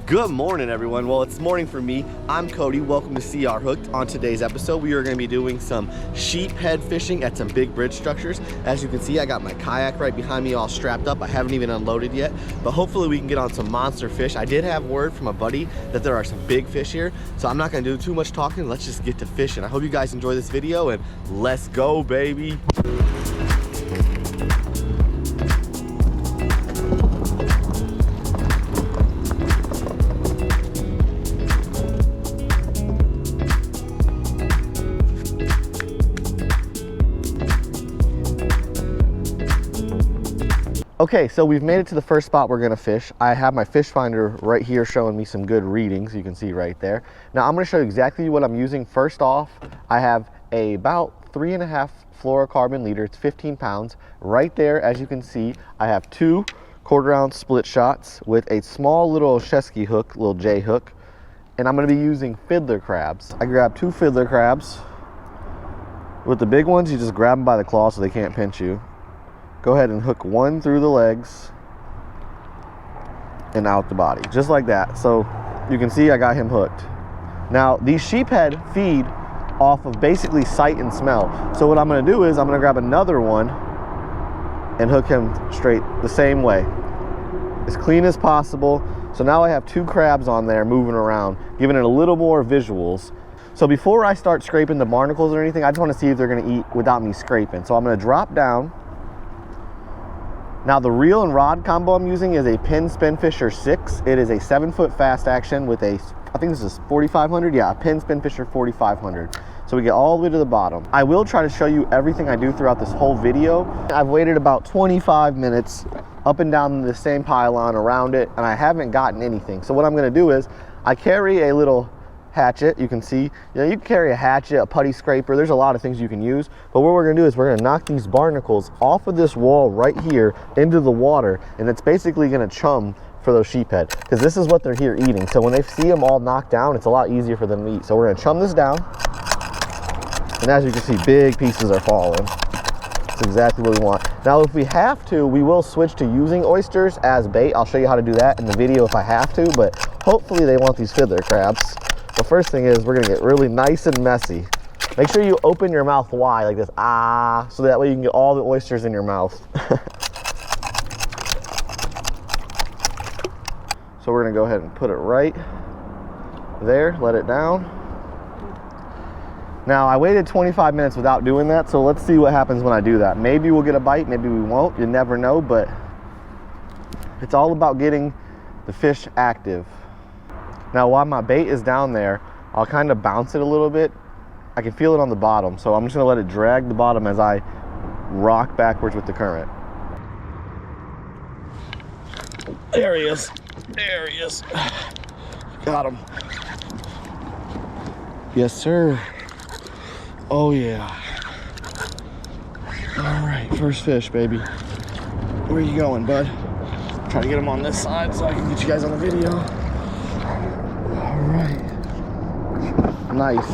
Good morning, everyone. Well, it's morning for me. I'm Cody. Welcome to CR Hooked. On today's episode, we are going to be doing some sheephead fishing at some big bridge structures. As you can see, I got my kayak right behind me all strapped up. I haven't even unloaded yet, but hopefully we can get on some monster fish. I did have word from a buddy that there are some big fish here, so I'm not going to do too much talking. Let's just get to fishing. I hope you guys enjoy this video, and let's go, baby. Okay, so we've made it to the first spot we're gonna fish. I have my fish finder right here showing me some good readings, you can see right there. Now I'm gonna show you exactly what I'm using. First off, I have about 3.5 fluorocarbon leader, it's 15 pounds. Right there, as you can see, I have 2 1/4-ounce split shots with a small little Sheepshead hook, little J hook, and I'm gonna be using Fiddler crabs. I grabbed 2 Fiddler crabs. With the big ones, you just grab them by the claw so they can't pinch you. Go ahead and hook one through the legs and out the body, just like that. So you can see I got him hooked. Now these sheephead feed off of basically sight and smell. So what I'm gonna do is I'm gonna grab another one and hook him straight the same way, as clean as possible. So now I have 2 crabs on there moving around, giving it a little more visuals. So before I start scraping the barnacles or anything, I just wanna see if they're gonna eat without me scraping. So I'm gonna drop down. Now the reel and rod combo I'm using is a Penn Spinfisher 6. It is a 7-foot fast action with a, I think this is 4500. Yeah, a Penn Spinfisher 4500. So we get all the way to the bottom. I will try to show you everything I do throughout this whole video. I've waited about 25 minutes up and down the same pylon around it, and I haven't gotten anything. So what I'm gonna do is I carry a little hatchet. You can see, you can carry a hatchet, a putty scraper. There's a lot of things you can use, but what we're gonna do is we're gonna knock these barnacles off of this wall right here into the water, and it's basically gonna chum for those sheephead, because this is what they're here eating. So when they see them all knocked down, it's a lot easier for them to eat. So we're gonna chum this down, and as you can see, big pieces are falling. That's exactly what we want. Now if we have to, we will switch to using oysters as bait. I'll show you how to do that in the video if I have to, but hopefully they want these fiddler crabs. The first thing is we're gonna get really nice and messy. Make sure you open your mouth wide like this, so that way you can get all the oysters in your mouth. So we're gonna go ahead and put it right there, let it down. Now I waited 25 minutes without doing that, so let's see what happens when I do that. Maybe we'll get a bite, maybe we won't, you never know, but it's all about getting the fish active. Now while my bait is down there, I'll kind of bounce it a little bit. I can feel it on the bottom, so I'm just gonna let it drag the bottom as I rock backwards with the current. There he is, there he is. Got him. Yes, sir. Oh yeah. All right, first fish, baby. Where are you going, bud? Try to get him on this side so I can get you guys on the video. Nice.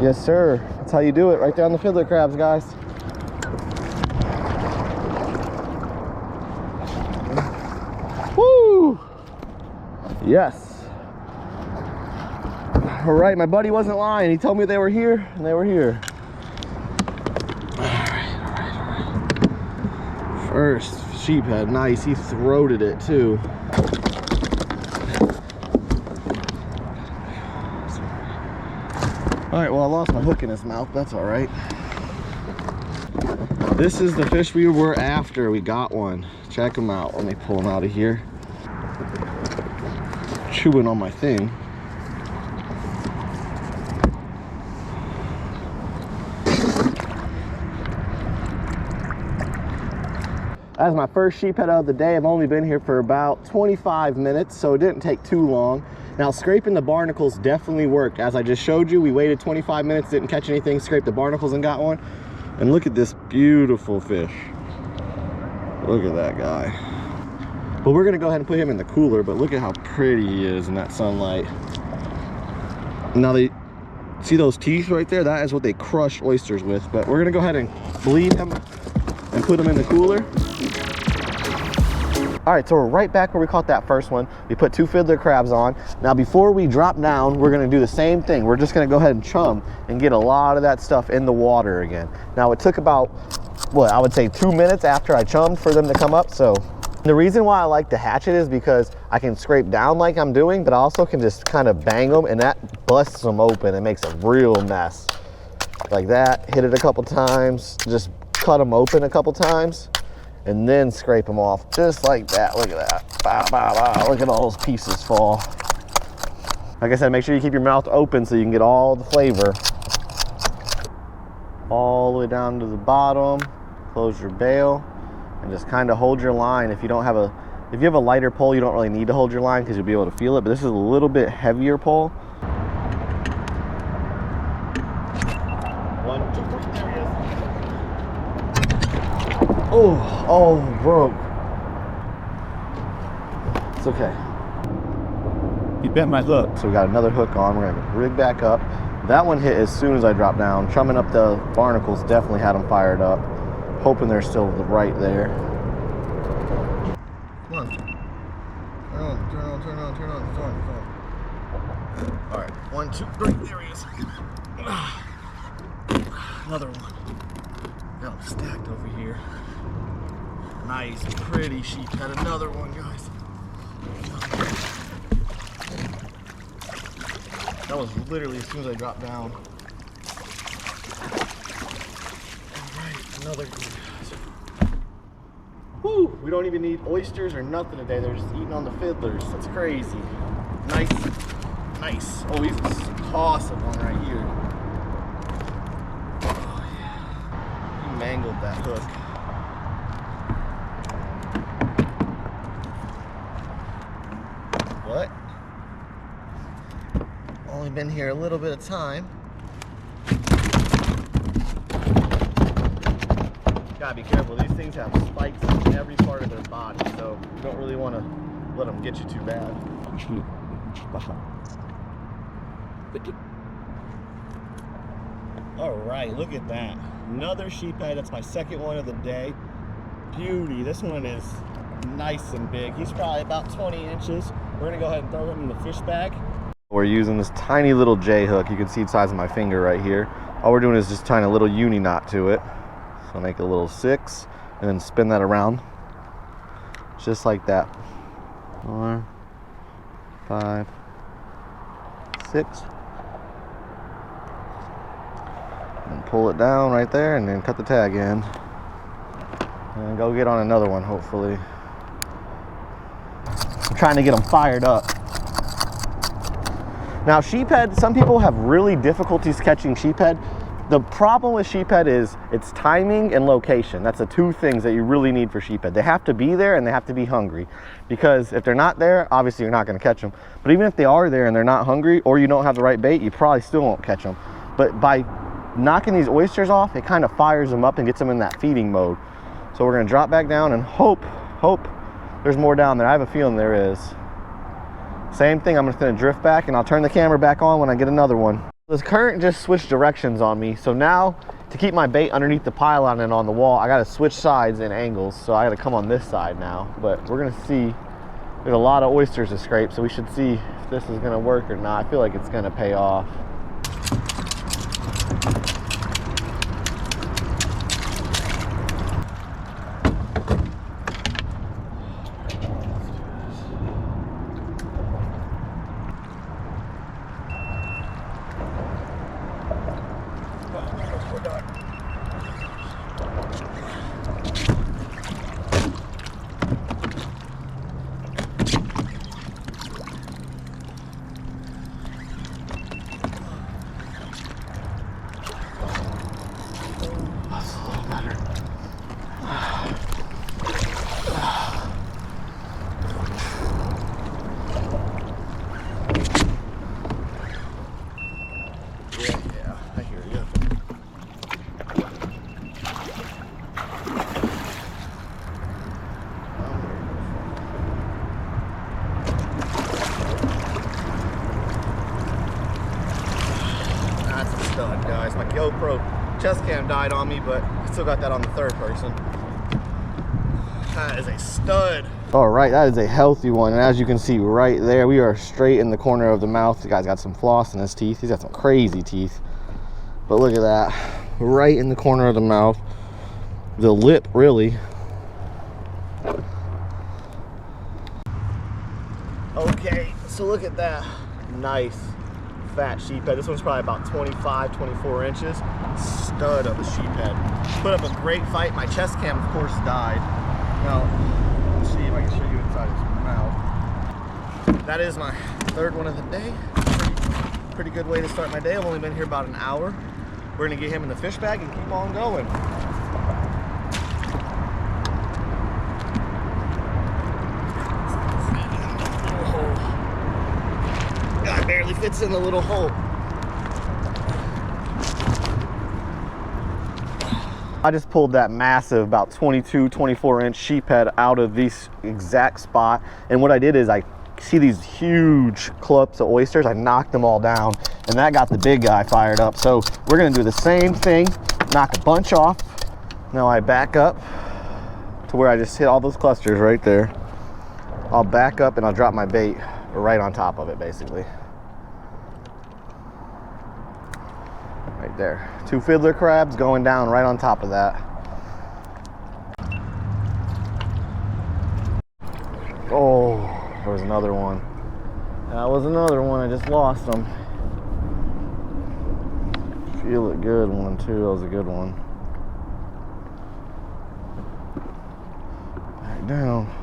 Yes, sir. That's how you do it. Right there on the fiddler crabs, guys. Woo! Yes. All right, my buddy wasn't lying. He told me they were here, and they were here. All right. First sheephead. Nice. He throated it, too. All right, well, I lost my hook in his mouth. That's all right. This is the fish we were after. We got one. Check him out. Let me pull him out of here. Chewing on my thing. That's my first sheephead of the day. I've only been here for about 25 minutes, so it didn't take too long. Now, scraping the barnacles definitely worked. As I just showed you, we waited 25 minutes, didn't catch anything, scraped the barnacles and got one. And look at this beautiful fish. Look at that guy. But we're gonna go ahead and put him in the cooler, but look at how pretty he is in that sunlight. Now they, see those teeth right there? That is what they crush oysters with. But we're gonna go ahead and bleed him and put him in the cooler. All right, so we're right back where we caught that first one. We put 2 fiddler crabs on. Now before we drop down, we're gonna do the same thing. We're just gonna go ahead and chum and get a lot of that stuff in the water again. Now it took about, what, I would say 2 minutes after I chummed for them to come up. So the reason why I like to hatch it is because I can scrape down like I'm doing, but I also can just kind of bang them, and that busts them open and makes a real mess. Like that, hit it a couple times, just cut them open a couple times, and then scrape them off just like that. Look at that. Bow, bow, bow. Look at all those pieces fall. Like I said, make sure you keep your mouth open so you can get all the flavor. All the way down to the bottom. Close your bail and just kind of hold your line. If you don't have a, if you have a lighter pole, you don't really need to hold your line because you'll be able to feel it. But this is a little bit heavier pole. 1, 2, 3, there he is. Oh, broke. It's okay. You bent my hook. So we got another hook on. We're gonna rig back up. That one hit as soon as I dropped down. Chumming up the barnacles definitely had them fired up. Hoping they're still right there. Come on. Turn on, turn on, turn on, turn on. It's on, it's on. All right, 1, 2, 3. There he is. Another one. Got them stacked over here. Nice, pretty sheephead. Another one, guys. That was literally as soon as I dropped down. Alright, another one, guys. Woo! We don't even need oysters or nothing today. They're just eating on the fiddlers. That's crazy. Nice. Nice. Oh, he's a awesome one right here. Oh, yeah. He mangled that hook. What? Only been here a little bit of time. Gotta be careful. These things have spikes in every part of their body, so you don't really want to let them get you too bad. All right, look at that. Another sheephead. That's my second one of the day. Beauty. This one is nice and big. He's probably about 20 inches. We're gonna go ahead and throw him in the fish bag. We're using this tiny little J hook. You can see the size of my finger right here. All we're doing is just tying a little uni knot to it. So make a little 6 and then spin that around. Just like that. 4, 5, 6. And pull it down right there and then cut the tag in. And go get on another one, hopefully. I'm trying to get them fired up. Now sheephead, some people have really difficulties catching sheephead. The problem with sheephead is its timing and location. That's the 2 things that you really need for sheephead. They have to be there and they have to be hungry. Because if they're not there, obviously you're not gonna catch them. But even if they are there and they're not hungry or you don't have the right bait, you probably still won't catch them. But by knocking these oysters off, it kind of fires them up and gets them in that feeding mode. So we're gonna drop back down and hope there's more down there. I have a feeling there is. Same thing, I'm just gonna drift back and I'll turn the camera back on when I get another one. This current just switched directions on me. So now to keep my bait underneath the pylon and on the wall, I gotta switch sides and angles. So I gotta come on this side now, but we're gonna see. There's a lot of oysters to scrape, so we should see if this is gonna work or not. I feel like it's gonna pay off. Guys, my GoPro chest cam died on me, but I still got that on the third person. That is a stud. All right, that is a healthy one. And as you can see right there, we are straight in the corner of the mouth. The guy's got some floss in his teeth. He's got some crazy teeth. But look at that, right in the corner of the mouth. The lip, really. Okay, so look at that. Nice fat sheephead. This one's probably about 25, 24 inches. Stud of a sheephead. Put up a great fight. My chest cam, of course, died. Now, let's see if I can show you inside his mouth. That is my third one of the day. Pretty good way to start my day. I've only been here about an hour. We're gonna get him in the fish bag and keep on going. God, barely fits in the little hole. I just pulled that massive, about 22, 24 inch sheephead out of this exact spot. And what I did is I see these huge clumps of oysters. I knocked them all down and that got the big guy fired up. So we're gonna do the same thing, knock a bunch off. Now I back up to where I just hit all those clusters right there. I'll back up and I'll drop my bait right on top of it, basically. Right there. 2 fiddler crabs going down right on top of that. Oh, there was another one. That was another one. I just lost them. Feel it good one too. That was a good one. Back down.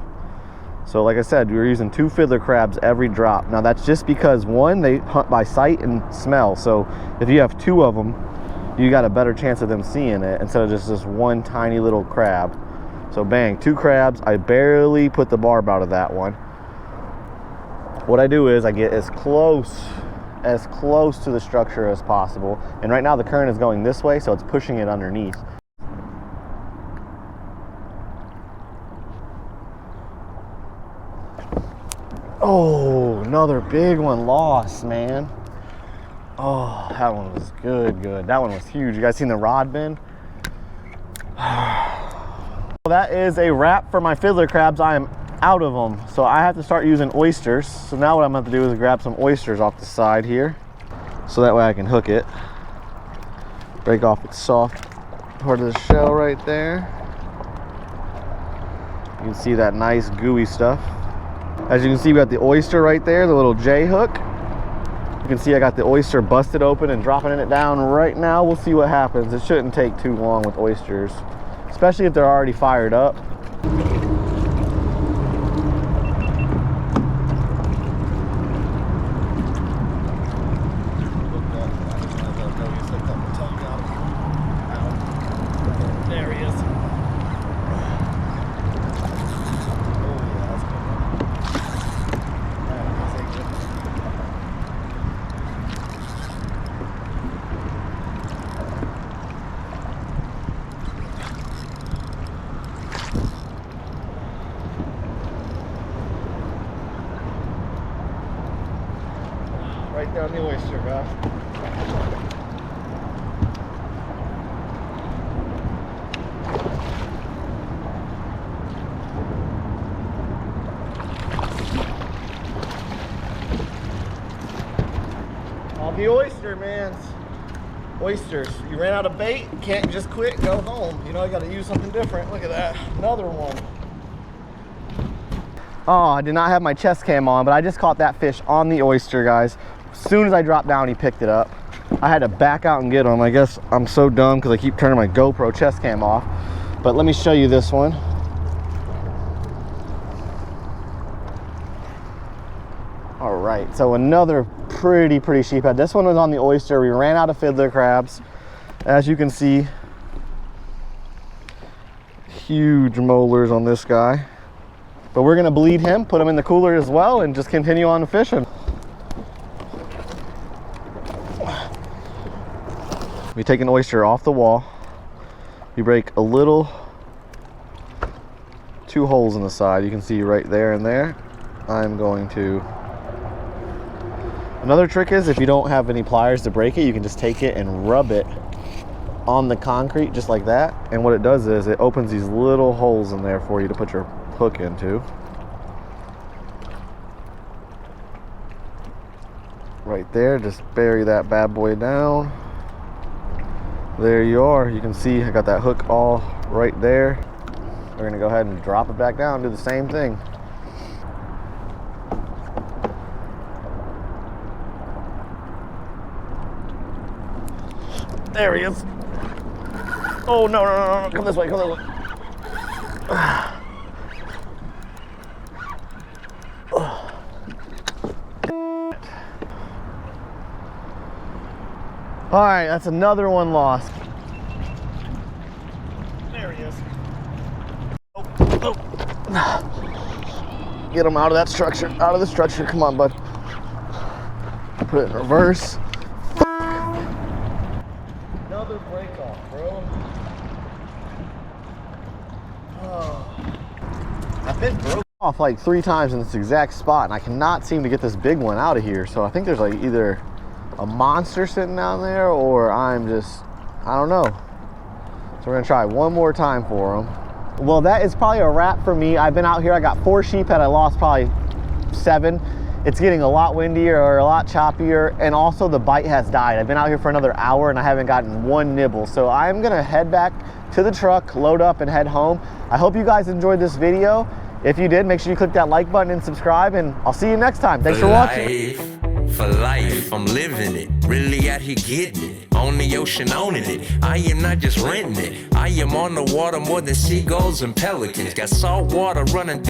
So like I said, we were using 2 fiddler crabs every drop. Now that's just because one, they hunt by sight and smell. So if you have 2 of them, you got a better chance of them seeing it instead of just this one tiny little crab. So bang, 2 crabs. I barely put the barb out of that one. What I do is I get as close to the structure as possible. And right now the current is going this way, so it's pushing it underneath. Oh, another big one lost, man. Oh, that one was good. That one was huge. You guys seen the rod bend? That is a wrap for my fiddler crabs. I am out of them, so I have to start using oysters. So now what I'm going to do is grab some oysters off the side here, so that way I can hook it. Break off its soft part of the shell right there. You can see that nice gooey stuff. As you can see, we got the oyster right there, the little J hook. You can see I got the oyster busted open and dropping it down right now. We'll see what happens. It shouldn't take too long with oysters, especially if they're already fired up. There he is. Right there on the oyster, guys. On the oyster, man. Oysters. You ran out of bait, can't just quit, go home. You know, I gotta use something different. Look at that. Another one. Oh, I did not have my chest cam on, but I just caught that fish on the oyster, guys. As soon as I dropped down, he picked it up. I had to back out and get him. I guess I'm so dumb because I keep turning my GoPro chest cam off. But let me show you this one. All right, so another pretty sheephead. This one was on the oyster. We ran out of fiddler crabs. As you can see, huge molars on this guy. But we're gonna bleed him, put him in the cooler as well, and just continue on fishing. We take an oyster off the wall. You break a little, 2 holes in the side. You can see right there and there. I'm going to. Another trick is if you don't have any pliers to break it, you can just take it and rub it on the concrete just like that. And what it does is it opens these little holes in there for you to put your hook into. right there. Just bury that bad boy down. There you are. You can see I got that hook all right there. We're gonna go ahead and drop it back down, do the same thing. There he is. Oh, no, no, no, no, come this way, come this way. All right, that's another one lost. There he is. Oh. Get him out of that structure, out of the structure. Come on, bud. Put it in reverse. Another break off, bro. Oh. I've been broke off like 3 times in this exact spot, and I cannot seem to get this big one out of here. So I think there's like either a monster sitting down there, or I'm just, I don't know. So we're gonna try one more time for him. Well, that is probably a wrap for me. I've been out here, I got 4 sheephead, I lost probably 7. It's getting a lot windier or a lot choppier, and also the bite has died. I've been out here for another hour and I haven't gotten one nibble. So I'm gonna head back to the truck, load up and head home. I hope you guys enjoyed this video. If you did, make sure you click that like button and subscribe, and I'll see you next time. Thanks for watching. For life, I'm living it, really out here getting it, on the ocean owning it, I am not just renting it, I am on the water more than seagulls and pelicans, got salt water running